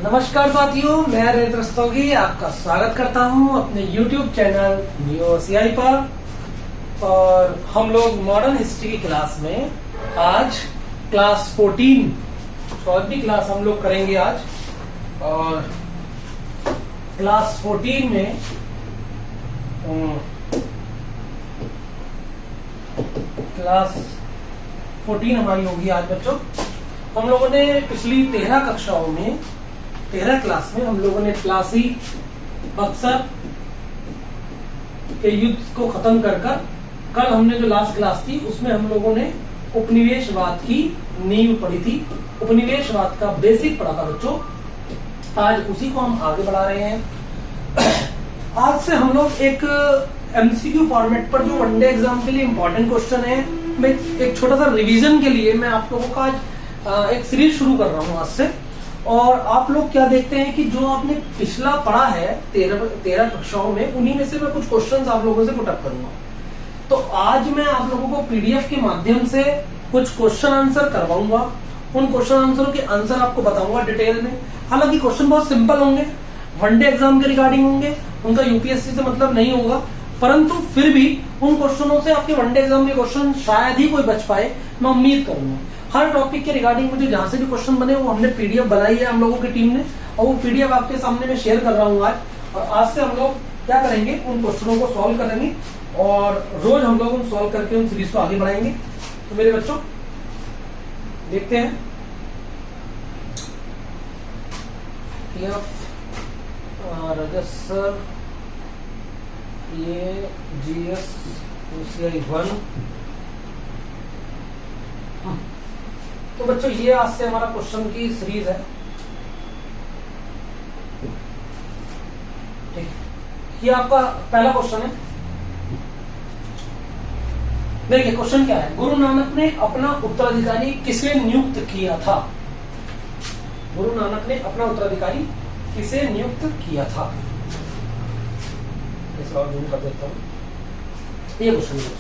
नमस्कार साथियों, मैं रेत रस्तोगी आपका स्वागत करता हूं अपने YouTube चैनल न्यू सीआई पर। और हम लोग मॉडर्न हिस्ट्री की क्लास में आज क्लास 14 चौथी क्लास हम लोग करेंगे आज। और क्लास 14 में क्लास 14 हमारी होगी आज बच्चों। हम लोगों ने पिछली 13 कक्षाओं में 13 क्लास में हम लोगों ने प्लासी बक्सर के युद्ध को खत्म कर कल हमने जो लास्ट क्लास थी उसमें हम लोगों ने उपनिवेशवाद की नींव पढ़ी थी, उपनिवेशवाद का बेसिक पढ़ा था बच्चों। आज उसी को हम आगे बढ़ा रहे हैं। आज से हम लोग एक एमसीक्यू फॉर्मेट पर जो वनडे एग्जाम के लिए इंपॉर्टेंट क्वेश्चन है, मैं एक छोटा सा रिवीजन के लिए मैं आप लोगों का आज एक सीरीज शुरू कर रहा हूँ आज से। और आप लोग क्या देखते हैं कि जो आपने पिछला पढ़ा है 13 कक्षाओं में, उन्हीं में से मैं कुछ क्वेश्चंस आप लोगों से पुटअप करूंगा। तो आज मैं आप लोगों को पीडीएफ के माध्यम से कुछ क्वेश्चन आंसर करवाऊंगा। उन क्वेश्चन आंसरों के आंसर आपको बताऊंगा डिटेल में। हालांकि क्वेश्चन बहुत सिंपल होंगे, वनडे एग्जाम के रिगार्डिंग होंगे, उनका यूपीएससी से मतलब नहीं होगा, परंतु फिर भी उन क्वेश्चनों से आपके वनडे एग्जाम के क्वेश्चन शायद ही कोई बच पाए, मैं उम्मीद करूंगा। हर टॉपिक के रिगार्डिंग मुझे जहां से भी क्वेश्चन बने वो हमने पीडीएफ बनाई है हम लोगों की टीम ने, और वो पीडीएफ आपके सामने मैं शेयर कर रहा हूँ आज। और आज से हम लोग क्या करेंगे, उन क्वेश्चनों को सॉल्व करेंगे और रोज हम लोग उन सॉल्व करके उन सीरीज को आगे बढ़ाएंगे। तो मेरे बच्चों देखते हैं रजत सर, ये जीएस UCI 1। तो बच्चों ये आज से हमारा क्वेश्चन की सीरीज है, ठीक। ये आपका पहला क्वेश्चन है। देखिए क्वेश्चन क्या है, गुरु नानक ने अपना उत्तराधिकारी किसे नियुक्त किया था? गुरु नानक ने अपना उत्तराधिकारी किसे नियुक्त किया था? और जूम कर देता हूं, ये क्वेश्चन है।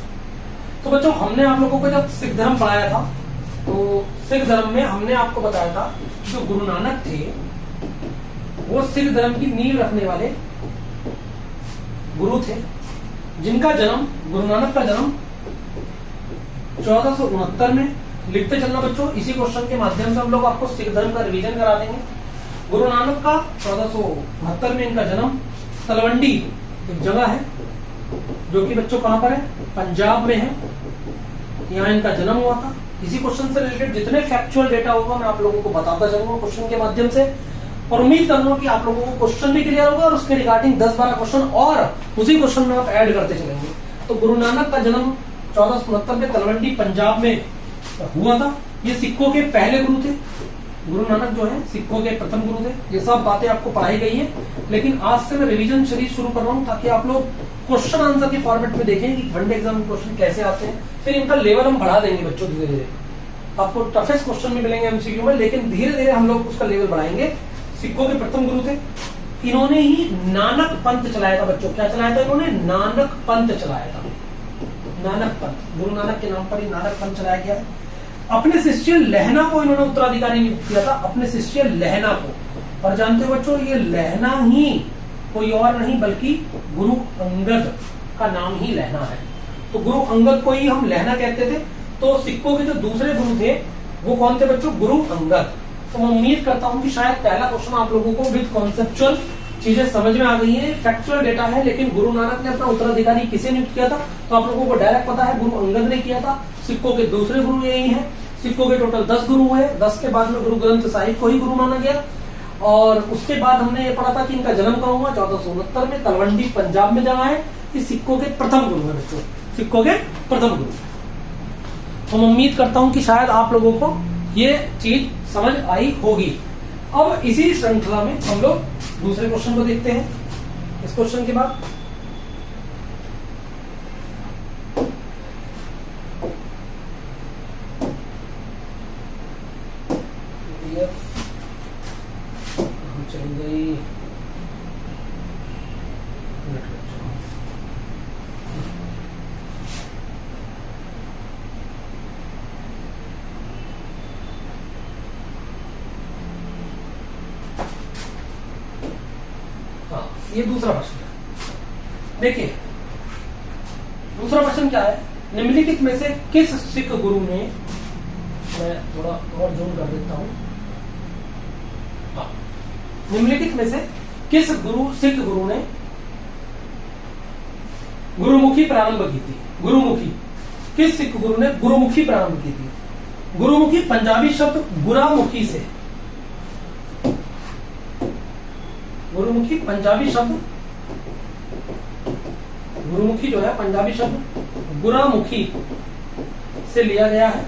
तो बच्चों हमने आप लोगों को जब सिख धर्म पढ़ाया था, तो सिख धर्म में हमने आपको बताया था जो गुरु नानक थे वो सिख धर्म की नींव रखने वाले गुरु थे, जिनका जन्म, गुरु नानक का जन्म 1469 में। लिखते चलना बच्चों, इसी क्वेश्चन के माध्यम से हम लोग आपको सिख धर्म का रिवीजन करा देंगे। गुरु नानक का 1469 में इनका जन्म तलवंडी एक जगह है जो कि बच्चों कहां पर है, पंजाब में है, यहाँ इनका जन्म हुआ था। इसी क्वेश्चन से रिलेटेड जितने फैक्चुअल डेटा होगा मैं आप लोगों को बताता चलूंगा क्वेश्चन के माध्यम से, और उम्मीद करूंगा कि आप लोगों को क्वेश्चन भी क्लियर होगा और उसके रिगार्डिंग 10-12 क्वेश्चन और उसी क्वेश्चन में आप ऐड करते चलेंगे। तो गुरु नानक का जन्म 1469 में तलवंडी पंजाब में हुआ था। ये सिखों के पहले गुरु थे। गुरु नानक जो है सिखों के प्रथम गुरु थे। ये सब बातें आपको पढ़ाई गई है, लेकिन आज से मैं रिवीजन सीरीज शुरू कर रहा हूँ ताकि आप लोग क्वेश्चन आंसर के फॉर्मेट में देखें कि वनडे एग्जाम में क्वेश्चन कैसे आते हैं। फिर इनका लेवल हम बढ़ा देंगे बच्चों धीरे धीरे। आपको टफेस्ट क्वेश्चन भी मिलेंगे एमसीक्यू में, लेकिन धीरे धीरे हम लोग उसका लेवल बढ़ाएंगे। सिखों के प्रथम गुरु थे, इन्होंने ही नानक पंथ चलाया था बच्चों। क्या चलाया था इन्होंने? नानक पंथ चलाया था। नानक पंथ, गुरु नानक के नाम पर ही नानक पंथ चलाया गया है। अपने शिष्य लहना को इन्होंने उत्तराधिकारी नियुक्त किया था, अपने शिष्य लहना को। और जानते हो बच्चों, ये लहना ही कोई और नहीं बल्कि गुरु अंगद का नाम ही लहना है। तो गुरु अंगद को ही हम लहना कहते थे। तो सिखों के जो दूसरे गुरु थे वो कौन थे बच्चों? गुरु अंगद। तो मैं उम्मीद करता हूं कि शायद पहला क्वेश्चन आप लोगों को विद कॉन्सेप्चुअल चीजें समझ में आ गई है, फैक्चुअल डेटा है। लेकिन गुरु नानक ने अपना उत्तराधिकारी किसे नियुक्त किया था? तो आप लोगों को डायरेक्ट पता है, गुरु अंगद ने किया था। सिखों के दूसरे गुरु यही हैं। सिखों के टोटल 10 गुरु हुए। 10 के बाद में गुरु ग्रंथ साहिब को ही गुरु माना गया। और उसके बाद हमने ये पढ़ा था कि इनका जन्म कहाँ हुआ? 1469 में, तलवंडी पंजाब में जगह है। ये सिखों के प्रथम गुरु है बच्चों, सिखों के प्रथम गुरु। तो मैं उम्मीद करता हूं कि शायद आप लोगों को ये चीज समझ आई होगी। अब इसी श्रृंखला में हम लोग दूसरे क्वेश्चन को देखते हैं। इस क्वेश्चन के बाद चल गई ये दूसरा प्रश्न है। देखिए दूसरा प्रश्न क्या है, निम्नलिखित में से किस सिख गुरु ने, मैं थोड़ा और जूम कर देता हूं, निम्नलिखित में से किस सिख गुरु ने गुरुमुखी प्रारंभ की थी? गुरुमुखी, किस सिख गुरु ने गुरुमुखी प्रारंभ की थी? गुरुमुखी पंजाबी शब्द गुरामुखी से, गुरुमुखी पंजाबी शब्द, गुरुमुखी जो है पंजाबी शब्द गुरामुखी से लिया गया है,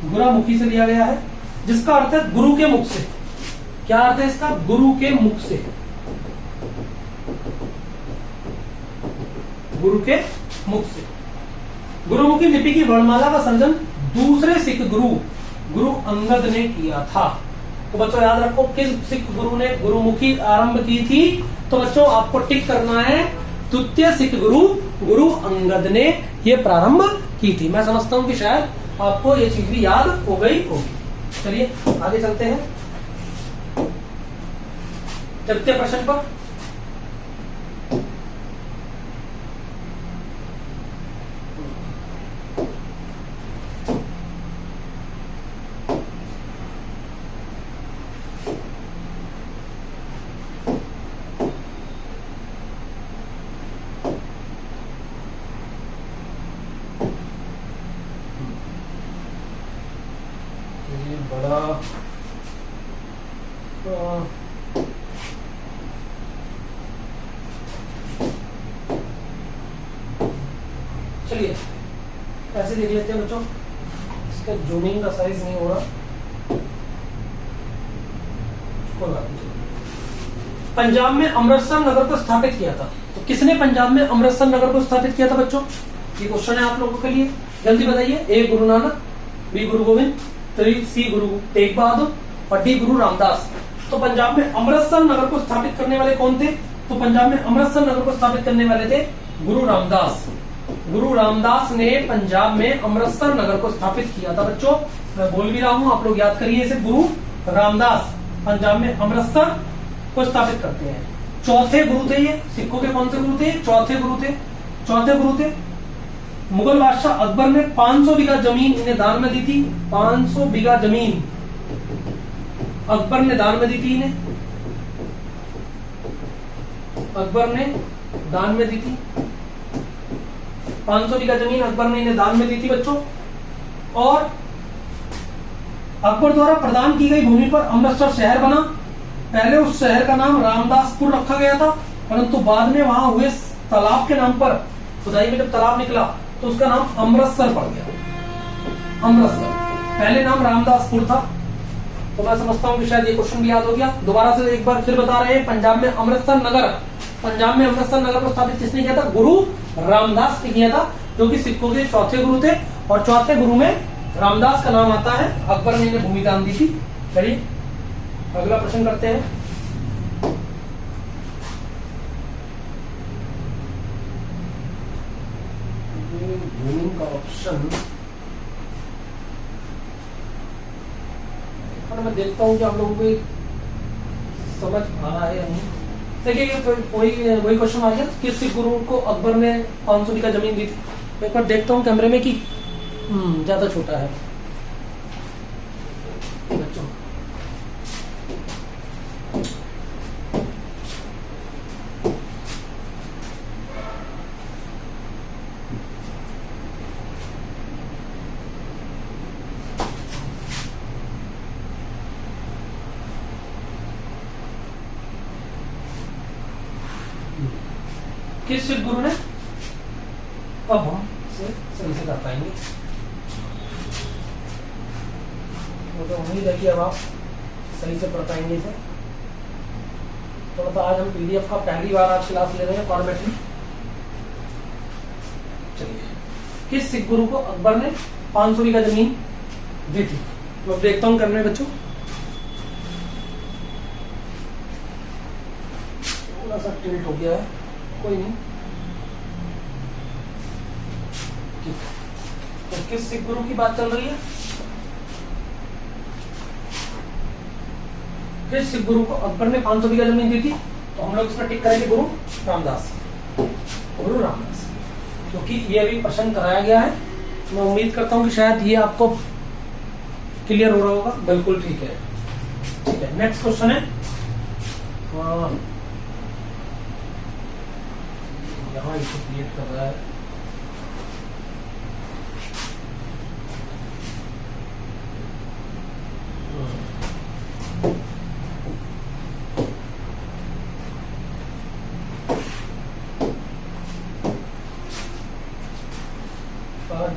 गुरामुखी से लिया गया है, जिसका अर्थ है गुरु के मुख से। क्या अर्थ है इसका? गुरु के मुख से, गुरु के मुख से। गुरुमुखी लिपि की वर्णमाला का सर्जन दूसरे सिख गुरु गुरु अंगद ने किया था। तो बच्चों याद रखो, किस सिख गुरु ने गुरुमुखी आरंभ की थी? तो बच्चों आपको टिक करना है, द्वितीय सिख गुरु गुरु अंगद ने ये प्रारंभ की थी। मैं समझता हूं कि शायद आपको ये चीज भी याद हो गई होगी। चलिए आगे चलते हैं तृतीय प्रश्न पर। बड़ा चलिए ऐसे देख लेते हैं बच्चों, इसका जूमिंग का साइज नहीं हो रहा। पंजाब में अमृतसर नगर को स्थापित किया था। तो किसने पंजाब में अमृतसर नगर को स्थापित किया था बच्चों? ये क्वेश्चन है आप लोगों के लिए, जल्दी बताइए। ए गुरु नानक, बी गुरु गोविंद, सी गुरु तेग बहादुर और डी गुरु रामदास। तो पंजाब में अमृतसर नगर को स्थापित करने वाले कौन थे? तो पंजाब में अमृतसर नगर को स्थापित करने वाले थे गुरु रामदास। गुरु रामदास ने पंजाब में अमृतसर नगर को स्थापित किया था। बच्चों मैं बोल भी रहा हूं, आप लोग याद करिए इसे। गुरु रामदास पंजाब में अमृतसर को स्थापित करते हैं। चौथे गुरु थे ये, सिखों के कौन से गुरु थे? चौथे गुरु थे। चौथे गुरु थे। मुगल बादशाह अकबर ने 500 बीघा जमीन इन्हें दान में दी थी। 500 बीघा जमीन अकबर ने दान में दी थी इन्हें, अकबर ने दान में दी थी। 500 बीघा जमीन अकबर ने इन्हें दान में दी थी बच्चों। और अकबर द्वारा प्रदान की गई भूमि पर अमृतसर शहर बना। पहले उस शहर का नाम रामदासपुर रखा गया था, परंतु बाद में वहां हुए तालाब के नाम पर, खुदाई में जब तालाब निकला तो उसका नाम अमृतसर पड़ गया। अमृतसर, पहले नाम रामदासपुर था। तो मैं समझता हूं कि शायद ये क्वेश्चन भी याद हो गया। दोबारा से एक बार फिर बता रहे हैं, पंजाब में अमृतसर नगर को स्थापित किसने किया था? गुरु रामदास ने किया था, जो कि सिखों के चौथे गुरु थे। और चौथे गुरु में रामदास का नाम आता है। अकबर ने इन्हें भूमि दान दी थी। चलिए अगला प्रश्न करते हैं। जूमिंग का ऑप्शन, और मैं देखता हूं कि आप लोगों को समझ आ रहा है या नहीं। देखिए वही क्वेश्चन आ गया, किस सिख गुरु को अकबर ने 500 बीघा जमीन दी थी। एक बार देखता हूं कैमरे में कि ज्यादा छोटा है बच्चों। किस सिख गुरु ने, अब हम सही से कर पाएंगे। तो उम्मीद है कि अब आप सही से पढ़ पाएंगे इसे। थोड़ा सा आज हम पीडीएफ का पहली बार आज क्लास ले रहे हैं फॉर्मेट में। चलिए, किस सिख गुरु को अकबर ने 500 बीघा जमीन दी थी? तो देखता हूं करने बच्चों, थोड़ा सा टिल्ट हो गया है, कोई नहीं। तो किस सिख गुरु की बात चल रही है? किस सिख गुरु को अकबर ने 500 बीघा जमीन दी थी? तो हम लोग इसमें टिक करेंगे गुरु रामदास, गुरु रामदास, क्योंकि ये अभी प्रश्न कराया गया है। मैं उम्मीद करता हूँ कि शायद ये आपको क्लियर हो रहा होगा। बिल्कुल ठीक है, ठीक है। नेक्स्ट क्वेश्चन है, यहाँ इसे क्रिएट कर रहा है।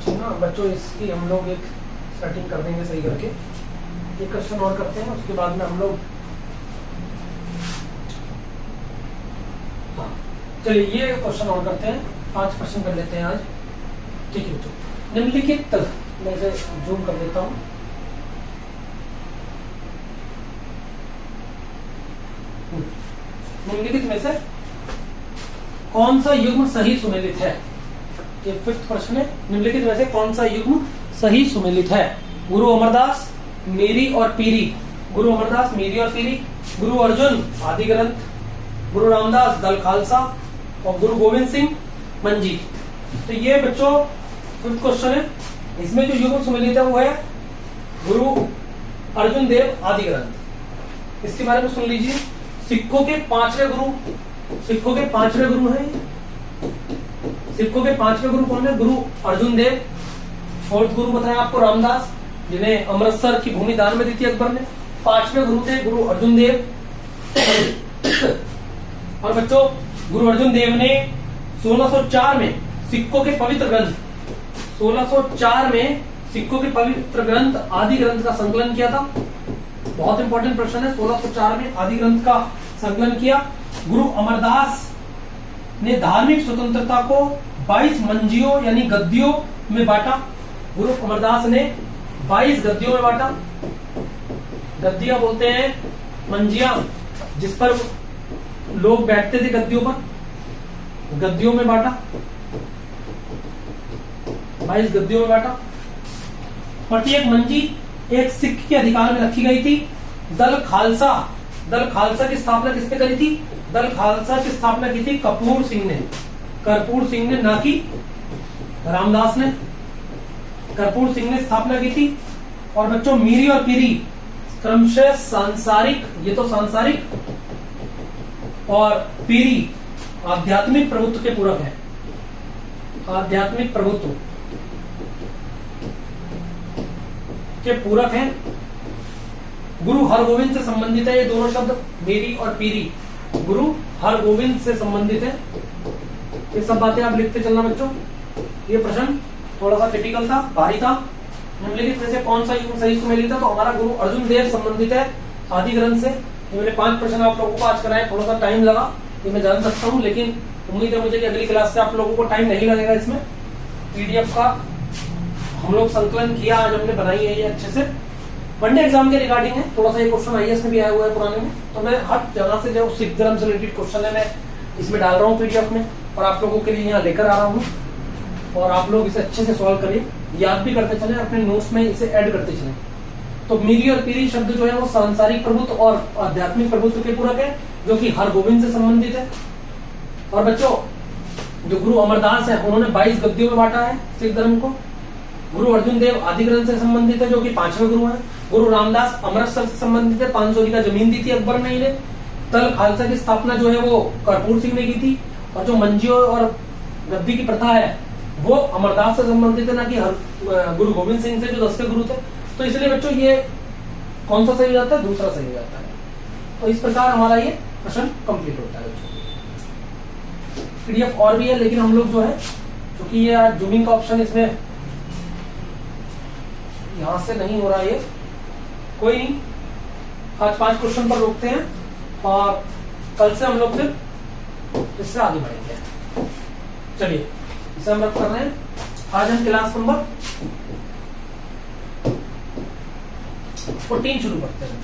ना बच्चों, इसकी हम लोग एक सेटिंग कर देंगे सही करके। एक क्वेश्चन और करते हैं, उसके बाद में हम लोग, हाँ चलिए ये क्वेश्चन और करते हैं। 5 क्वेश्चन कर लेते हैं आज, ठीक है बच्चों। निम्नलिखित, मैं इसे जूम कर देता हूँ। निम्नलिखित में से कौन सा युग्म सही सुमेलित है? ये 5th प्रश्न है। निम्नलिखित में से कौन सा युग्म सही सुमेलित है? गुरु अमरदास, मेरी और पीरी, गुरु अमरदास, मेरी और पीरी, गुरु अर्जुन, आदि ग्रंथ, गुरु रामदास, दल खालसा, और गुरु गोविंद सिंह, मंजी। तो ये बच्चों 5th क्वेश्चन है। इसमें जो युग्म सुमेलित है वो है गुरु अर्जुन देव, आदि ग्रंथ। इसके बारे में सुन लीजिए। सिखों के 5वें गुरु, सिखों के 5वें गुरु हैं। सिखों के 5वें गुरु कौन है? गुरु अर्जुन देव। 4th गुरु बताया आपको रामदास, जिन्हें अमृतसर की भूमि दान में दी थी अकबर ने। 5वें गुरु थे गुरु अर्जुन देव। और बच्चों गुरु अर्जुन देव ने 1604 में सिखों के पवित्र ग्रंथ, 1604 में सिखों के पवित्र ग्रंथ आदि ग्रंथ का संकलन किया था। बहुत इंपॉर्टेंट प्रश्न है। 1604 में आदि ग्रंथ का संकलन किया। गुरु अमरदास ने धार्मिक स्वतंत्रता को 22 मंजियों यानी गद्दियों में बांटा। गुरु अमरदास ने 22 गद्दियों में बांटा। गद्दियां बोलते हैं मंजिया, जिस पर लोग बैठते थे गद्दियों पर, गद्दियों में बांटा। 22 गद्दियों में बांटा। प्रत्येक मंजी एक सिख के अधिकार में रखी गई थी। दल खालसा, दल खालसा की स्थापना किसने करी थी? दल खालसा की स्थापना की थी कपूर सिंह ने, कर्पूर सिंह ने, ना कि रामदास ने। कर्पूर सिंह ने स्थापना की थी। और बच्चों मीरी और पीरी क्रमशः सांसारिक, ये तो सांसारिक, और पीरी आध्यात्मिक प्रभुत्व के पूरक है। आध्यात्मिक प्रभुत्व के पूरक हैं। गुरु हरगोविंद से संबंधित है ये दोनों शब्द, मेरी और पीरी, गुरु हरगोविंद से संबंधित है। ये सब बातें आप लिखते चलना बच्चों। ये प्रश्न थोड़ा सा टिपिकल था, भारी था। निम्नलिखित में से कौन सा युग्म सही सुमेलित है? तो हमारा गुरु अर्जुन देव संबंधित है आदि ग्रंथ से। ये मैंने 5 प्रश्न आप लोगों को आज कराए, थोड़ा सा टाइम लगा, ये मैं जान सकता हूँ, लेकिन उम्मीद है मुझे कि अगली क्लास से आप लोगों को टाइम नहीं लगेगा। इसमें पीडीएफ का हम लोग संकलन किया, आज हमने बनाई है ये अच्छे से। वनडे एग्जाम के रिगार्डिंग है, थोड़ा सा ये क्वेश्चन आईएएस में भी आया हुआ है पुराने में, तो मैं हर जगह से जो सिख धर्म से रिलेटेड क्वेश्चन है मैं इसमें डाल रहा हूँ पीडीएफ में, और आप लोगों के लिए यहाँ लेकर आ रहा हूँ। और आप लोग इसे अच्छे से सॉल्व करिए, याद भी करते चले, अपने नोट्स में इसे ऐड करते चले। तो मीरी और पीरी शब्द जो है वो सांसारिक प्रभुत्व और आध्यात्मिक प्रभुत्व के पूरक है, जो कि हरगोविंद से संबंधित है। और बच्चों जो गुरु अमरदास है उन्होंने 22 गद्दियों में बांटा है सिख धर्म को। गुरु अर्जुन देव आदि ग्रंथ से संबंधित है, जो कि 5वें गुरु हैं। गुरु रामदास अमृतसर से संबंधित है, 500 बीघा जमीन दी थी अकबर ने इन्हें। दल खालसा की स्थापना जो है वो कर्पूर सिंह ने की थी। और जो मंजियों और गद्दी की प्रथा है वो अमरदास से संबंधित है, ना कि गुरु गोविंद सिंह से, जो 10वें गुरु थे। तो इसलिए बच्चों ये कौन सा सही हो जाता है? दूसरा सही हो जाता है। तो इस प्रकार हमारा ये प्रश्न कंप्लीट होता है बच्चों। पीडीएफ और भी है, लेकिन हम लोग जो है, क्योंकि ये आज जूमिंग का ऑप्शन इसमें यहां से नहीं हो रहा है, ये कोई नहीं, आज 5 क्वेश्चन पर रोकते हैं और कल से हम लोग फिर इससे आगे बढ़ेंगे। चलिए इसे हम रख कर रहे हैं। आज हम क्लास नंबर 14 शुरू करते हैं।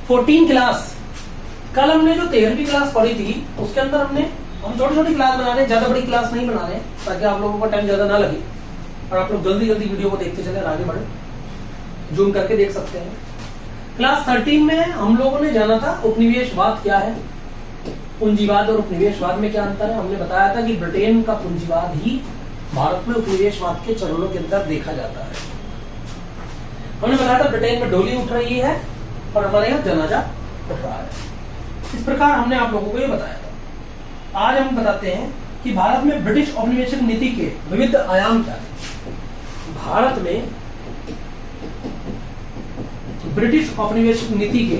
14 क्लास, कल हमने जो 13वीं क्लास पढ़ी थी उसके अंदर हम छोटी छोटी क्लास बना रहे हैं, ज्यादा बड़ी क्लास नहीं बना रहे हैं, ताकि आप लोगों का टाइम ज्यादा ना लगे और आप लोग जल्दी जल्दी वीडियो को देखते चले और आगे बढ़े। जूम करके देख सकते हैं। क्लास 13 में हम लोगों ने जाना था उपनिवेशवाद क्या है, पूंजीवाद और उपनिवेशवाद में क्या अंतर है। हमने बताया था कि ब्रिटेन का पूंजीवाद ही भारत में उपनिवेशवाद के चरणों के अंदर देखा जाता है। हमने बताया था ब्रिटेन में डोली उठ रही है और हमारे यहाँ जनाजा उठ रहा है। इस प्रकार हमने आप लोगों को ये बताया था। आज हम बताते हैं कि भारत में ब्रिटिश औपनिवेशिक नीति के विविध आयाम क्या थे। भारत में ब्रिटिश औपनिवेशिक नीति के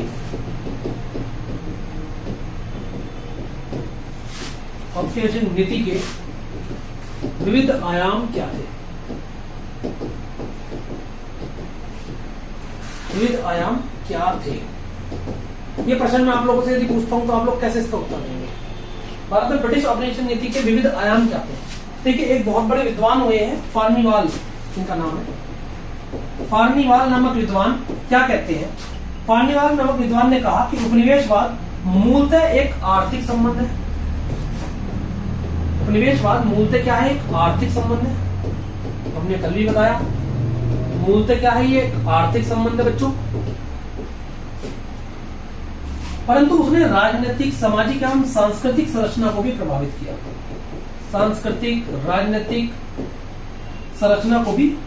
विविध आयाम क्या थे, विविध आयाम क्या थे। ये प्रश्न मैं आप लोगों से यदि पूछता हूं तो आप लोग कैसे इसका उत्तर देंगे। भारत में ब्रिटिश औपनिवेशिक नीति के विविध आयाम क्या थे। देखिए, एक बहुत बड़े विद्वान हुए हैं फार्नीवाल, इनका नाम है। फार्नीवाल नामक विद्वान क्या कहते हैं। फार्नीवाल नामक विद्वान ने कहा कि उपनिवेशवाद मूलतः एक आर्थिक संबंध है। उपनिवेशवाद मूलतः क्या है, एक आर्थिक संबंध है। हमने कल भी बताया मूलतः क्या है, ये एक आर्थिक संबंध है बच्चों। परंतु उसने राजनीतिक, सामाजिक एवं सांस्कृतिक संरचना को भी प्रभावित किया। सांस्कृतिक, राजनीतिक संरचना को भी,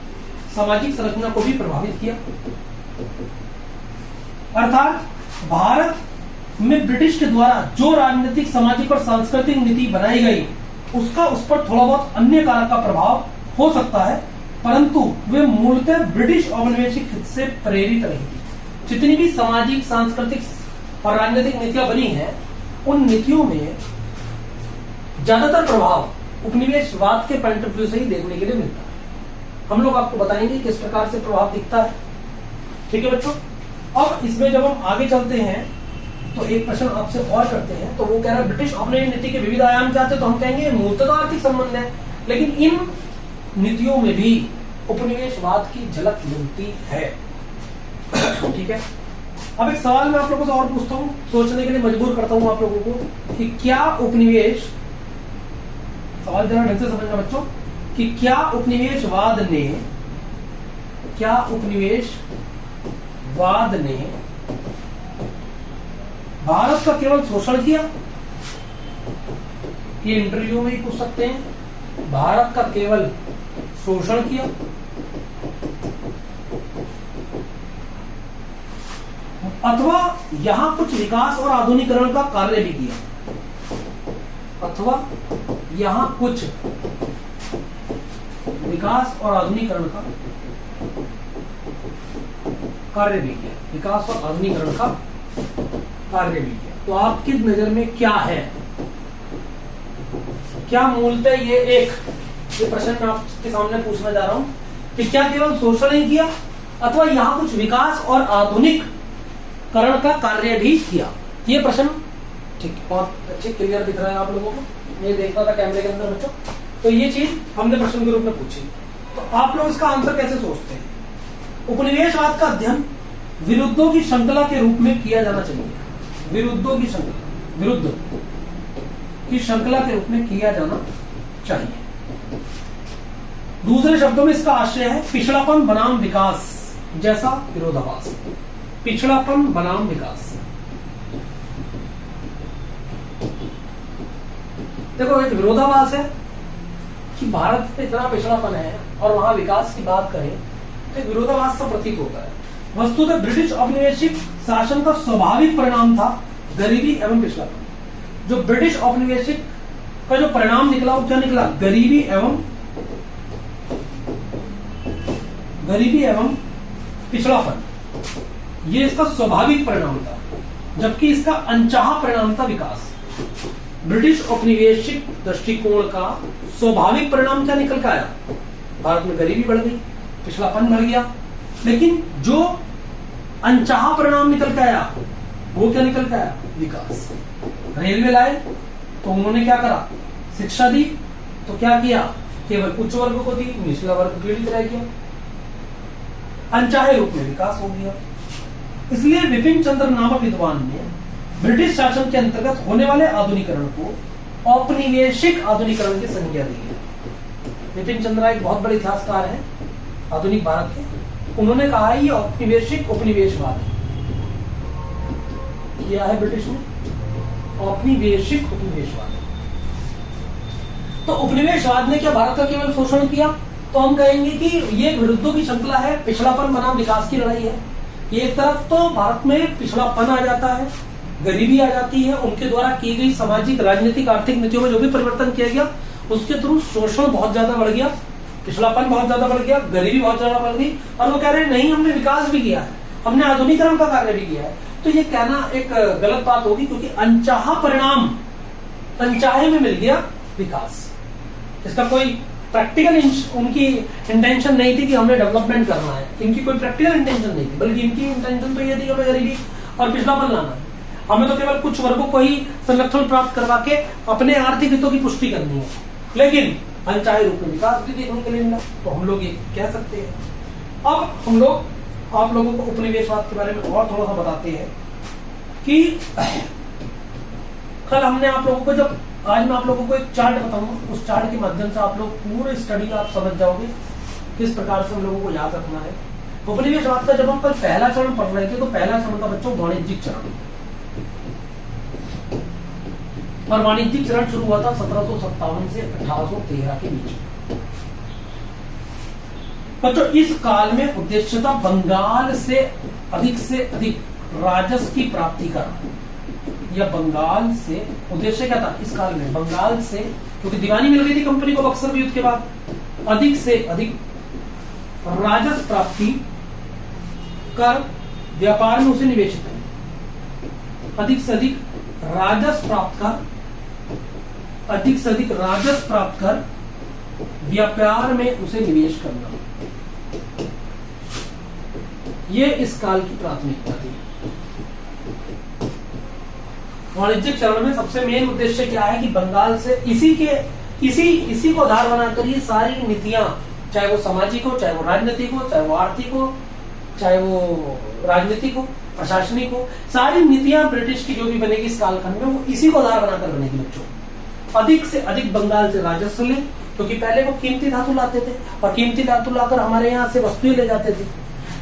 सामाजिक संरचना को भी प्रभावित किया। अर्थात भारत में ब्रिटिश के द्वारा जो राजनीतिक, सामाजिक और सांस्कृतिक नीति बनाई गई उसका उस पर थोड़ा बहुत अन्य कारक का प्रभाव हो सकता है, परंतु वे मूलतः ब्रिटिश औपनिवेशिक हित से प्रेरित रही थी। जितनी भी सामाजिक, सांस्कृतिक और राजनीतिक नीतियां बनी हैं, उन नीतियों में ज्यादातर प्रभाव उपनिवेशवाद के पॉइंट ऑफ व्यू से ही देखने के लिए मिलता है। हम लोग आपको बताएंगे किस प्रकार से प्रभाव दिखता है। ठीक है बच्चों। अब इसमें जब हम आगे चलते हैं तो एक प्रश्न आपसे और करते हैं, तो वो कह रहा है ब्रिटिश औपनिवेशिक नीति के विविध आयाम क्या थे, तो हम कहेंगे मूलतः आर्थिक संबंध है, लेकिन इन नीतियों में भी उपनिवेशवाद की झलक मिलती है। ठीक है। अब एक सवाल मैं आप लोगों से और पूछता हूं, सोचने के लिए मजबूर करता हूं आप लोगों को कि क्या उपनिवेश, सवाल जरा ढंग से समझना बच्चों, कि क्या उपनिवेशवाद ने भारत का केवल शोषण किया। ये इंटरव्यू में ही पूछ सकते हैं। भारत का केवल शोषण किया अथवा यहां कुछ विकास और आधुनिकीकरण का कार्य भी किया, अथवा यहां कुछ विकास और आधुनिकीकरण का कार्य भी किया, विकास और आधुनिकीकरण का कार्य भी किया। तो आपकी नजर में क्या है, क्या मूलतः ये प्रश्न मैं आपके सामने पूछना जा रहा हूं कि क्या केवल शोषण ही किया अथवा यहां कुछ विकास और आधुनिकीकरण का कार्य भी किया। ये प्रश्न ठीक बहुत अच्छे क्लियर दिख रहा है आप लोगों को, ये देखना था कैमरे के अंदर बच्चों। तो ये चीज हमने प्रश्न के रूप में पूछी, तो आप लोग इसका आंसर कैसे सोचते हैं। उपनिवेशवाद का अध्ययन विरुद्धों की श्रृंखला के रूप में किया जाना चाहिए। विरुद्ध की श्रृंखला के रूप में किया जाना चाहिए। दूसरे शब्दों में इसका आशय है पिछड़ापन बनाम विकास जैसा विरोधाभास। पिछड़ापन बनाम विकास। देखो, एक विरोधाभास है कि भारत में इतना पिछड़ापन है और वहां विकास की बात करें तो एक विरोधाभास सा प्रतीत होता है। वस्तुतः ब्रिटिश औपनिवेशिक शासन का स्वाभाविक परिणाम था गरीबी एवं पिछड़ापन। जो ब्रिटिश औपनिवेशिक का जो परिणाम निकला वो क्या निकला, गरीबी एवं पिछड़ापन। ये इसका स्वाभाविक परिणाम था, जबकि इसका अनचाहा परिणाम था विकास। ब्रिटिश औपनिवेशिक दृष्टिकोण का स्वाभाविक परिणाम क्या निकल कर आया, भारत में गरीबी बढ़ गई, पिछड़ापन बढ़ गया। लेकिन जो अनचाहा परिणाम निकल के आया वो क्या निकल के आया, विकास। रेलवे लाए तो उन्होंने क्या करा, शिक्षा दी, तो क्या किया, केवल उच्च वर्ग को दी, निचला वर्ग पीड़ित रह गया, अनचाहे रूप में विकास हो गया। इसलिए विपिन चंद्र नामक विद्वान ने ब्रिटिश शासन के अंतर्गत होने वाले आधुनिकीकरण को औपनिवेशिक आधुनिकीकरण की संज्ञा दी है। विपिन चंद्र एक बहुत बड़े इतिहासकार हैं आधुनिक भारत के। उन्होंने कहा ये औपनिवेशिक उपनिवेशवाद है। किया है ब्रिटिश ने, औपनिवेशिक उपनिवेशवाद। तो उपनिवेशवाद ने क्या भारत का केवल शोषण किया? तो हम कहेंगे कि ये विरुद्धों की श्रृंखला है, पिछड़ापन बनाम विकास की लड़ाई है। एक तरफ तो भारत में पिछड़ापन आ जाता है, गरीबी आ जाती है, उनके द्वारा की गई सामाजिक, राजनीतिक, आर्थिक नीतियों में जो भी परिवर्तन किया गया उसके थ्रू शोषण बहुत ज्यादा बढ़ गया, पिछड़ापन बहुत ज्यादा बढ़ गया, गरीबी बहुत ज्यादा बढ़ गई। और वो कह रहे हैं नहीं, हमने विकास भी किया है, हमने आधुनिकीकरण का कार्य भी किया है। तो ये कहना एक गलत बात होगी, क्योंकि अनचाहा परिणाम अनचाहे में मिल गया विकास। इसका कोई प्रैक्टिकल उनकी इंटेंशन नहीं थी कि हमें डेवलपमेंट करना है, इनकी कोई प्रैक्टिकल इंटेंशन नहीं थी, बल्कि इनकी इंटेंशन तो ये थी कि हमें गरीबी और पिछड़ापन लाना है, हमें तो केवल कुछ वर्गों को ही संरक्षण प्राप्त करवा के अपने आर्थिक हितों की पुष्टि करनी है। लेकिन अनचाहे रूप में विकास भी देखने के लिए मिला, तो हम लोग ये कह सकते हैं। अब हम लोग आप लोगों को उपनिवेशवाद के बारे में और थोड़ा सा बताते हैं कि कल हमने आप लोगों को, जब आज मैं आप लोगों को एक चार्ट बताऊंगा, उस चार्ट के माध्यम से आप लोग पूरे स्टडी का आप समझ जाओगे किस प्रकार से हम लोगों को याद रखना है। उपनिवेशवाद का जब हम कल पहला चरण पढ़ रहे थे, तो पहला चरण था बच्चों वाणिज्यिक चरण, और वाणिज्यिक चरण शुरू हुआ था 1757 से 1813 के बीच। बच्चों इस काल में उद्देश्य था बंगाल से अधिक राजस्व की प्राप्ति करना, या बंगाल से उद्देश्य क्या था इस काल में? बंगाल से, क्योंकि दीवानी मिल गई थी कंपनी को बक्सर युद्ध के बाद, अधिक से अधिक राजस्व प्राप्ति कर व्यापार में उसे निवेशित करना, अधिक से अधिक राजस्व प्राप्त कर, अधिक से अधिक राजस्व प्राप्त कर व्यापार में उसे निवेश करना, ये इस काल की प्राथमिकता थी। वाणिज्यिक चरण में सबसे मेन उद्देश्य क्या है कि बंगाल से इसी को आधार बनाकर ये सारी नीतियां, चाहे वो सामाजिक हो, चाहे वो राजनीतिक हो, चाहे वो आर्थिक हो, चाहे वो राजनीतिक हो, प्रशासनिक हो, सारी नीतियां ब्रिटिश की जो भी बनेगी इस कालखंड में, वो इसी को आधार बनाकर बनेगी बच्चों। अधिक से अधिक बंगाल से राजस्व ले, क्योंकि पहले वो कीमती धातु लाते थे, और कीमती धातु लाकर हमारे यहाँ से वस्तुएं ले जाते थे।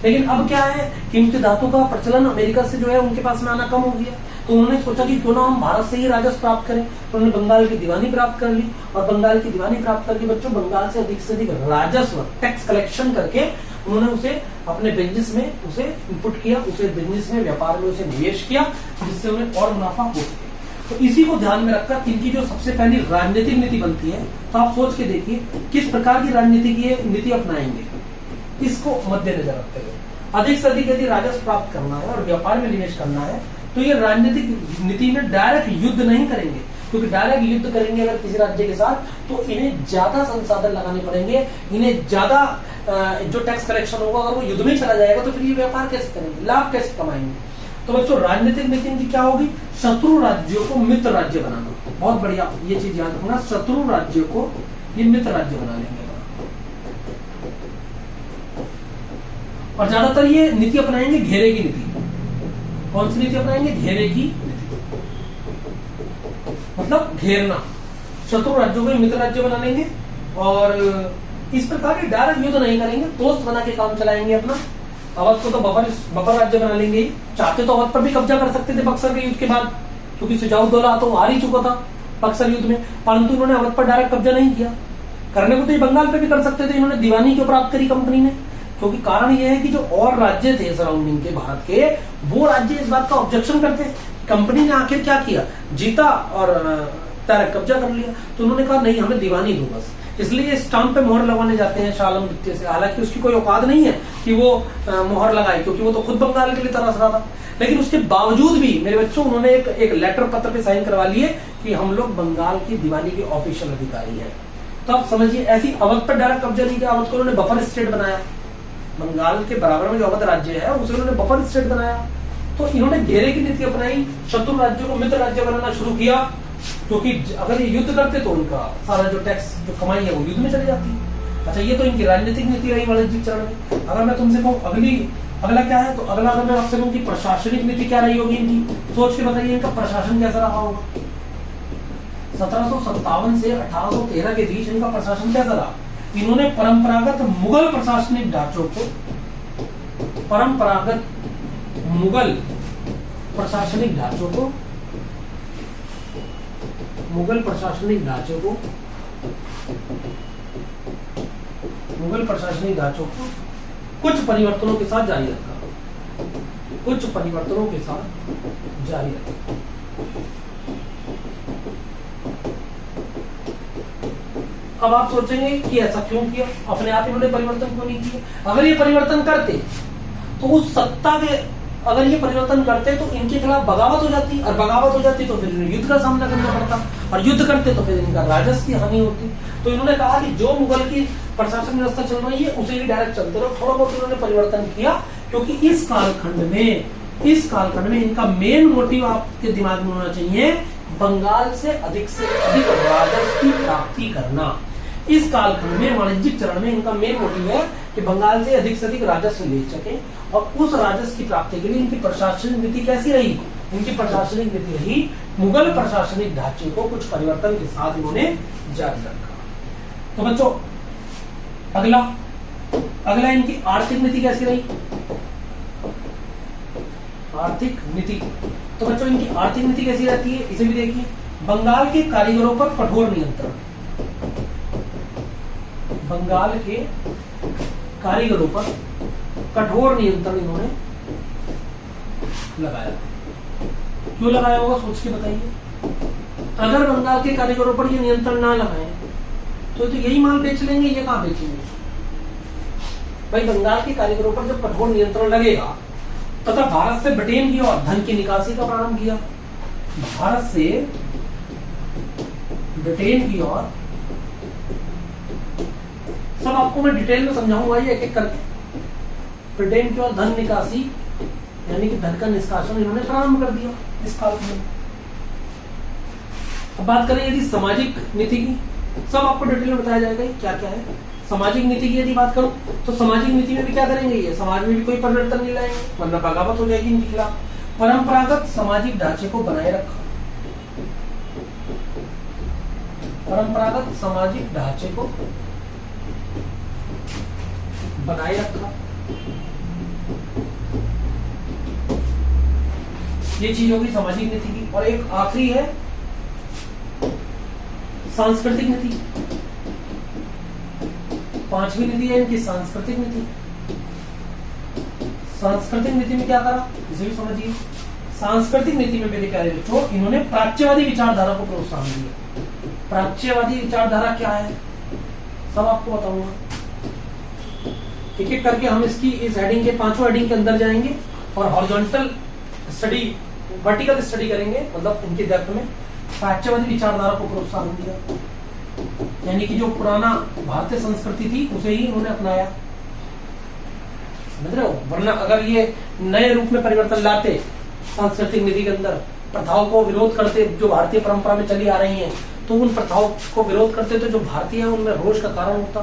लेकिन अब क्या है, कीमती धातु का प्रचलन अमेरिका से जो है उनके पास में आना कम हो गया, तो उन्होंने सोचा कि क्यों ना हम भारत से ही राजस्व प्राप्त करें। तो उन्होंने बंगाल की दीवानी प्राप्त कर ली, और बंगाल की दीवानी प्राप्त करके बच्चों बंगाल से अधिक राजस्व, टैक्स कलेक्शन करके उन्होंने उसे अपने बिजनेस में उसे इनपुट किया, उसे बिजनेस में, व्यापार में उसे निवेश किया, जिससे उन्हें और मुनाफा हो सके। तो इसी को ध्यान में रखकर इनकी जो सबसे पहली राजनीतिक नीति बनती है, तो आप सोच के देखिए किस प्रकार की राजनीतिक ये नीति अपनाएंगे, इसको मद्देनजर रखते हुए अधिक से अधिक यदि राजस्व प्राप्त करना है और व्यापार में निवेश करना है, तो ये राजनीतिक नीति में डायरेक्ट युद्ध नहीं करेंगे, क्योंकि डायरेक्ट युद्ध करेंगे अगर किसी राज्य के साथ, तो इन्हें ज्यादा संसाधन लगाने पड़ेंगे, इन्हें ज्यादा जो टैक्स कलेक्शन होगा, अगर वो युद्ध में चला जाएगा तो फिर ये व्यापार कैसे करेंगे, लाभ कैसे कमाएंगे। तो बच्चों राजनीतिक नीति की क्या होगी? शत्रु राज्यों को मित्र राज्य बनाना। बहुत बढ़िया, ये चीज याद रखना, शत्रु राज्यों को ये मित्र राज्य बना लेंगे। और ज्यादातर ये नीति अपनाएंगे घेरे की नीति। कौन सी नीति अपनाएंगे? घेरे की नीति, मतलब घेरना, शत्रु राज्यों को मित्र राज्य बना लेंगे, और इस प्रकार के डायरेक्ट युद्ध नहीं करेंगे, दोस्त बना के काम चलाएंगे अपना। अवध को तो बफर राज्य बना लेंगे, चाहते तो अवध पर भी कब्जा कर सकते थे बक्सर के युद्ध के बाद, क्योंकि सुजाउद्दौला तो हार ही चुका था बक्सर युद्ध में, परंतु इन्होंने अवध पर डायरेक्ट कब्जा नहीं किया। करने को तो ये बंगाल पे भी कर सकते थे, इन्होंने दीवानी क्यों प्राप्त करी कंपनी ने? क्योंकि कारण यह है कि जो और राज्य थे सराउंडिंग के भारत के, वो राज्य इस बात का ऑब्जेक्शन करते हैं। कंपनी ने आखिर क्या किया, जीता और डायरेक्ट कब्जा कर लिया, तो उन्होंने कहा नहीं, हमें दीवानी दो बस। इसलिए स्टाम्प पे मोहर लगाने जाते हैं शाह आलम द्वितीय से, हालांकि उसकी कोई औकात नहीं है कि वो मोहर लगाए, क्योंकि वो तो खुद बंगाल के लिए तरस रहा था। लेकिन उसके बावजूद भी मेरे बच्चों उन्होंने एक लेटर पत्र पे साइन करवा लिए कि हम लोग बंगाल की दीवानी के ऑफिशियल अधिकारी हैं। तो आप समझिए, ऐसी अवध पर डायरेक्ट कब्जा नहीं किया, अवध को उन्होंने बफर स्टेट बनाया, बंगाल के बराबर में जो अवध राज्य है उसे उन्होंने बफर स्टेट बनाया। तो इन्होंने घेरे की नीति अपनाई, शत्रु राज्यों को मित्र राज्य बनाना शुरू किया, क्योंकि अगर ये युद्ध करते तो उनका सारा जो टैक्स जो कमाई है वो युद्ध में चली जाती। अच्छा, ये तो इनकी राजनीतिक नीति रही वाणिज्यिक चरण में। अगर मैं तुमसे कहूँ अगला क्या है, तो अगला अगर मैं आपसे कहूँ कि प्रशासनिक नीति क्या रही होगी इनकी, सोच के बताइए इनका प्रशासन कैसा रहा होगा। 1757 से 1813 के बीच इनका प्रशासन कैसा रहा? इन्होंने परंपरागत मुगल प्रशासनिक ढांचों को, परंपरागत मुगल प्रशासनिक ढांचों को, मुगल प्रशासनिक ढांचों को, मुगल प्रशासनिक ढांचों को कुछ परिवर्तनों के साथ जारी रखा, कुछ परिवर्तनों के साथ जारी रखा। अब आप सोचेंगे कि ऐसा क्यों किया, अपने आप इन्होंने परिवर्तन क्यों नहीं किया? अगर ये परिवर्तन करते तो उस सत्ता के, अगर ये परिवर्तन करते तो इनके खिलाफ बगावत हो जाती, और बगावत हो जाती तो फिर इन्हें युद्ध का सामना करना पड़ता, और युद्ध करते तो फिर इनका राजस्व की हानि होती। तो इन्होंने कहा कि जो मुगल की प्रशासन व्यवस्था चल रही है उसे ही डायरेक्ट चलते रहो। थोड़ा बहुत इन्होंने परिवर्तन किया, क्योंकि इस कालखंड में इनका मेन मोटिव आपके दिमाग में होना चाहिए बंगाल से अधिक राजस्व की प्राप्ति करना। इस कालखंड में वाणिज्यिक चरण में इनका मेन मोटिव है कि बंगाल से अधिक राजस्व ले सके, और उस राजस्व की प्राप्ति के लिए इनकी प्रशासनिक नीति कैसी रही? इनकी प्रशासनिक नीति रही मुगल प्रशासनिक ढांचे को कुछ परिवर्तन के साथ इन्होंने जारी रखा। तो बच्चों अगला इनकी आर्थिक नीति कैसी रही? आर्थिक नीति, तो बच्चों इनकी आर्थिक नीति कैसी रहती है इसे भी देखिए। बंगाल के कारीगरों पर कठोर नियंत्रण, बंगाल के कारीगरों पर कठोर नियंत्रण इन्होंने लगाया। क्यों लगाया होगा सोच के बताइए। अगर बंगाल के कारीगरों पर ये नियंत्रण ना लगाए तो यही माल बेच लेंगे, ये कहां बेचेंगे? भाई बंगाल के कारीगरों पर जब कठोर नियंत्रण लगेगा तथा भारत से ब्रिटेन की ओर धन की निकासी का प्रारंभ किया, भारत से ब्रिटेन की ओर, सब आपको मैं डिटेल में समझाऊंगा ये एक एक करके। ब्रिटेन की ओर धन निकासी यानी कि धन का निष्कासन इन्होंने प्रारंभ कर दिया इस काल में। अब बात करें यदि सामाजिक नीति की, सब आपको डिटेल में बताया जाएगा क्या क्या है। सामाजिक नीति की यदि बात करूं तो सामाजिक नीति में भी क्या करेंगे? ये समाज में भी कोई परिवर्तन नहीं लाएंगे, वरना बगावत हो जाएगी इनके खिलाफ। परंपरागत सामाजिक ढांचे को बनाए रखा, परंपरागत सामाजिक ढांचे को बनाए रखा, ये चीज होगी सामाजिक नीति की। और एक आखिरी है सांस्कृतिक नीति, पांचवी नीति है इनकी सांस्कृतिक नीति। सांस्कृतिक नीति में क्या करा इसे भी समझिए। सांस्कृतिक नीति में मेरे प्यारे बच्चों इन्होंने प्राच्यवादी विचारधारा को प्रोत्साहन दिया। प्राच्यवादी विचारधारा क्या है सब आपको बताऊंगा, एक एक करके हम इसकी इस हेडिंग के पांचों हेडिंग के अंदर जाएंगे और हॉरिजॉन्टल स्टडी, वर्टिकल स्टडी करेंगे, मतलब इनके डेप्थ में। प्राच्यवादी विचारधारा को प्रोत्साहन दिया यानी कि जो पुराना भारतीय संस्कृति थी उसे ही उन्होंने अपनाया, समझ रहे हो? वरना अगर ये नए रूप में परिवर्तन लाते सांस्कृतिक नीति के अंदर, प्रथाओं को विरोध करते जो भारतीय परंपरा में चली आ रही हैं, तो उन प्रथाओं को विरोध करते तो जो भारतीय है उनमें रोष का कारण होता,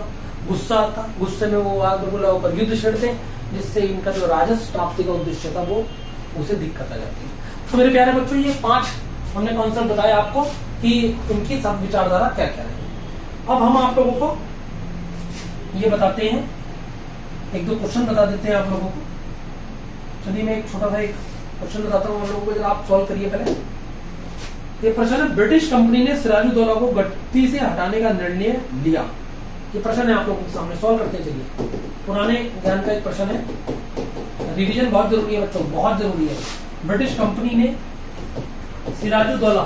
गुस्सा आता, गुस्से में वो आग बबूला होकर युद्ध छेड़ते, जिससे इनका जो राजस्व प्राप्ति का उद्देश्य था वो उसे दिक्कत आ जाती है। तो मेरे प्यारे बच्चों ये 5 हमने कॉन्सेप्ट बताया आपको कि इनकी सब विचारधारा क्या क्या है। अब हम आप लोगों को ये बताते हैं, एक दो क्वेश्चन बता देते हैं आप लोगों को। चलिए मैं एक छोटा सा एक क्वेश्चन बताता हूँ आप लोगों को, आप सॉल्व करिए पहले। ये प्रश्न है, ब्रिटिश कंपनी ने सिराजुद्दौला को गद्दी से हटाने का निर्णय लिया। ये प्रश्न है आप लोगों के सामने, सॉल्व करते चलिए। पुराने ज्ञान का एक प्रश्न है, रिवीजन बहुत जरूरी है बच्चों, बहुत जरूरी है। ब्रिटिश कंपनी ने सिराजुद्दौला,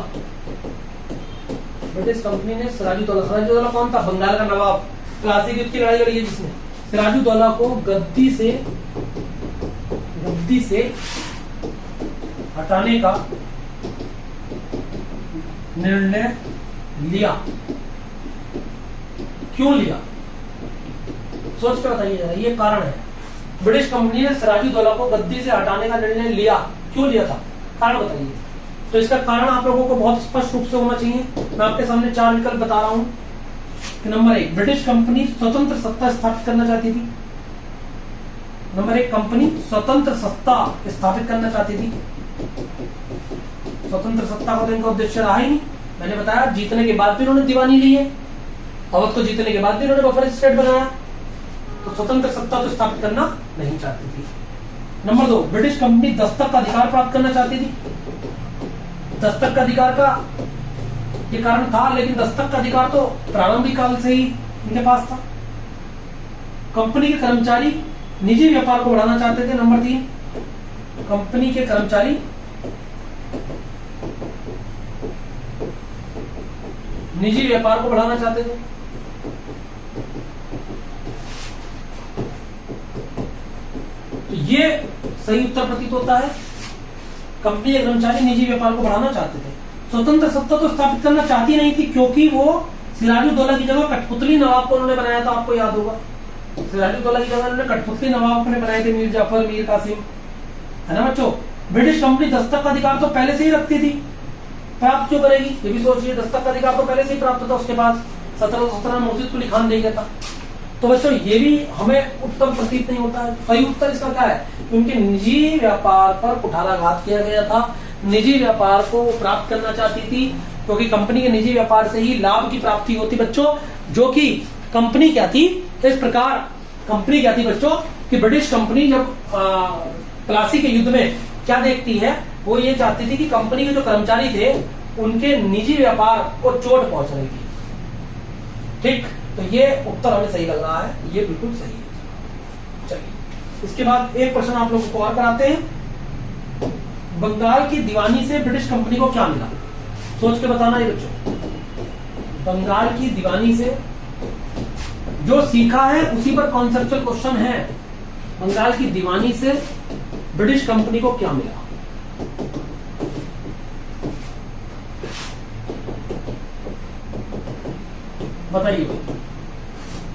ब्रिटिश कंपनी ने सिराजुद्दौला कौन था? बंगाल का नवाब, प्लासी युद्ध की लड़ाई लड़ी है जिसने। सिराजुद्दौला को गद्दी से हटाने का निर्णय लिया। क्यों लिया? सोच कर बताइए, ये कारण है। ब्रिटिश कंपनी ने सिराजुद्दौला को गद्दी से हटाने का निर्णय लिया, क्यों लिया था? कारण बताइए। तो इसका कारण आप लोगों को बहुत स्पष्ट रूप से होना चाहिए। मैं आपके सामने 4 विकल्प बता रहा हूं कि नंबर 1, ब्रिटिश कंपनी स्वतंत्र सत्ता स्थापित करना चाहती थी। नंबर 1, कंपनी स्वतंत्र सत्ता स्थापित करना चाहती थी। स्वतंत्र सत्ता का तो इनका उद्देश्य रहा ही नहीं। मैंने बताया जीतने के बाद भी उन्होंने दीवानी ली है, अवध को जीतने के बाद भी उन्होंने बफर स्टेट बनाया, तो स्वतंत्र सत्ता तो स्थापित करना नहीं चाहती थी। नंबर 2, ब्रिटिश कंपनी दस्तक का अधिकार प्राप्त करना चाहती थी। दस्तक का अधिकार का ये कारण था, लेकिन दस्तक का अधिकार तो प्रारंभिक काल से ही इनके पास था। कंपनी के कर्मचारी निजी व्यापार को बढ़ाना चाहते थे। नंबर 3, कंपनी के कर्मचारी निजी व्यापार को बढ़ाना चाहते थे। तो ये सही उत्तर प्रतीत होता है। कंपनी के कर्मचारी निजी व्यापार को बढ़ाना चाहते थे। स्वतंत्र सत्ता तो स्थापित करना चाहती नहीं थी, क्योंकि वो सिराजुद्दौला की जगह कठपुतली नवाब को उन्होंने बनाया था। आपको याद होगा, सिराजुद्दौला की जगह उन्होंने कठपुतली नवाब ने बनाए थे, मीर जाफर, मीर कासिम, है ना बच्चों। ब्रिटिश कंपनी दस्तक का अधिकार तो पहले से ही रखती थी, प्राप्त क्यों करेगी, ये भी सोचिए। दस्तक का अधिकार तो पहले से ही प्राप्त था उसके पास, 1717 में मुर्शिद कुली खान दे गया था। तो बच्चों ये भी हमें उत्तर प्रतीत नहीं होता है। सही उत्तर इसका क्या है, उनके निजी व्यापार पर कुठाराघात किया गया था। निजी व्यापार को प्राप्त करना चाहती थी, क्योंकि कंपनी के निजी व्यापार से ही लाभ की प्राप्ति होती बच्चों, जो कि कंपनी क्या थी। इस प्रकार कंपनी क्या थी बच्चों कि ब्रिटिश कंपनी जब प्लासी के युद्ध में क्या देखती है, वो ये चाहती थी कि कंपनी के जो कर्मचारी थे उनके निजी व्यापार को चोट पहुंच रही थी। ठीक, तो ये उत्तर हमें सही लग रहा है, ये बिल्कुल सही है। चलिए इसके बाद एक प्रश्न आप लोगों को और कराते हैं। बंगाल की दीवानी से ब्रिटिश कंपनी को क्या मिला, सोच के बताना है बच्चों। बंगाल की दीवानी से जो सीखा है उसी पर कॉन्सेप्चुअल क्वेश्चन है। बंगाल की दीवानी से ब्रिटिश कंपनी को क्या मिला, बताइए।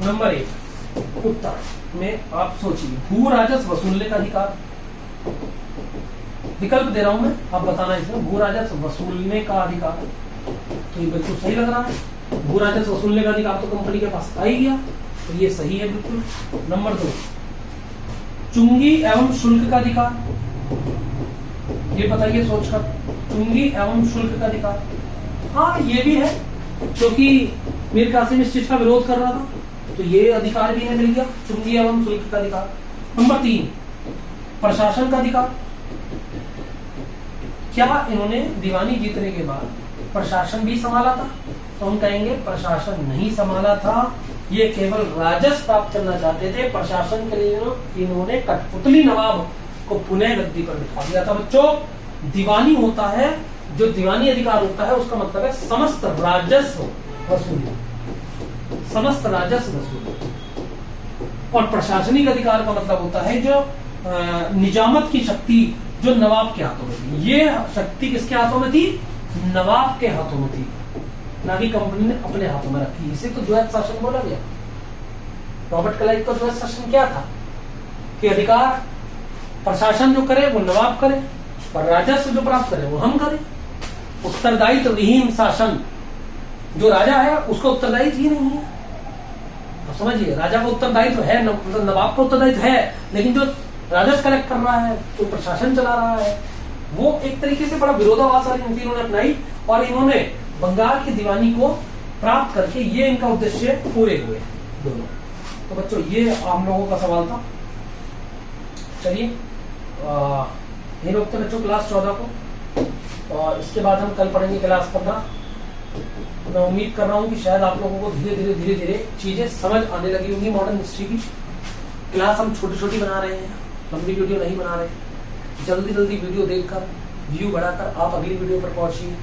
नंबर 1 उत्तर में आप सोचिए, भू राजस्व वसूलने का अधिकार। विकल्प दे रहा हूं मैं, आप बताना इसमें। भू राजस्व वसूलने का अधिकार, तो ये बिल्कुल सही लग रहा है। भू राजस्व वसूलने का अधिकार तो कंपनी के पास आ ही गया, तो ये सही है बिल्कुल। नंबर 2, चुंगी एवं शुल्क का अधिकार। ये बताइए सोचकर, चुंगी एवं शुल्क का अधिकार। हाँ ये भी है, क्योंकि मीर कासिम इस चीज का विरोध कर रहा था, तो ये अधिकार भी इन्हें मिल गया, चुंगी एवं शुल्क का अधिकार। नंबर 3, प्रशासन का अधिकार। क्या इन्होंने दीवानी जीतने के बाद प्रशासन भी संभाला था, तो हम कहेंगे प्रशासन नहीं संभाला था, ये केवल राजस्व प्राप्त करना चाहते थे। प्रशासन के लिए इन्होंने कठपुतली नवाब को पुनः गद्दी पर बिठा दिया था। बच्चों दीवानी होता है, जो दीवानी अधिकार होता है उसका मतलब है समस्त राजस्व वसूल, समस्त राजस्व वसूल। और प्रशासनिक अधिकार का मतलब होता है जो निजामत की शक्ति जो नवाब के हाथों में थी। ये शक्ति किसके हाथों में थी, नवाब के हाथों में थी, ना कि कंपनी ने अपने हाथों में रखी। इसे तो द्वैत शासन बोला गया। रॉबर्ट क्लाइव का द्वैत शासन क्या था कि अधिकार प्रशासन जो करे वो नवाब करे, और राजस्व जो प्राप्त करे वो हम करें। उत्तरदायित्व विहीन शासन, जो राजा है उसका उत्तरदायित्व ही नहीं है। तो समझिए, राजा का उत्तरदायित्व है, नवाब का उत्तरदायित्व है, लेकिन जो राजस्व कलेक्ट कर रहा है, जो प्रशासन चला रहा है, वो एक तरीके से बड़ा विरोधाभास वाली नीति इन्होंने अपनाई, और इन्होंने बंगाल की दीवानी को प्राप्त करके ये इनका उद्देश्य पूरे हुए दोनों। तो बच्चों ये हम लोगों का सवाल था। चलिए यही रोकते बच्चों क्लास 14 को, और इसके बाद हम कल पढ़ेंगे क्लास 15। मैं उम्मीद कर रहा हूँ कि शायद आप लोगों को धीरे धीरे चीजें समझ आने लगी होंगी मॉडर्न हिस्ट्री की। क्लास हम छोटी छोटी बना रहे हैं, लंबी वीडियो नहीं बना रहे। जल्दी वीडियो देखकर, व्यू बढ़ाकर आप अगली वीडियो पर पहुंचिए।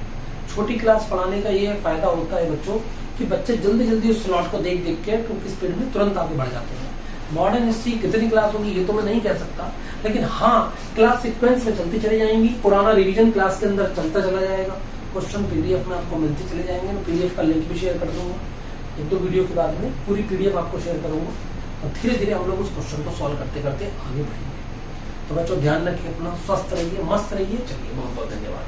छोटी क्लास पढ़ाने का ये फायदा होता है बच्चों कि बच्चे जल्दी उस स्लॉट को देख के क्योंकि स्पीड में तुरंत आगे बढ़ जाते हैं। मॉडर्न हिस्ट्री कितनी क्लास होगी ये तो मैं नहीं कह सकता, लेकिन हाँ क्लास सीक्वेंस में चलती चली जाएंगी। पुराना रिवीजन क्लास के अंदर चलता चला जाएगा, क्वेश्चन पीडीएफ में आपको मिलते चले जाएंगे। मैं पीडीएफ का लिंक भी शेयर कर दूंगा, 1-2 वीडियो के बाद में पूरी पीडीएफ आपको शेयर करूंगा, और धीरे हम लोग उस क्वेश्चन को सॉल्व करते आगे बढ़ेंगे। तो बच्चों ध्यान रखिए अपना, स्वस्थ रहिए, मस्त रहिए। चलिए बहुत बहुत धन्यवाद।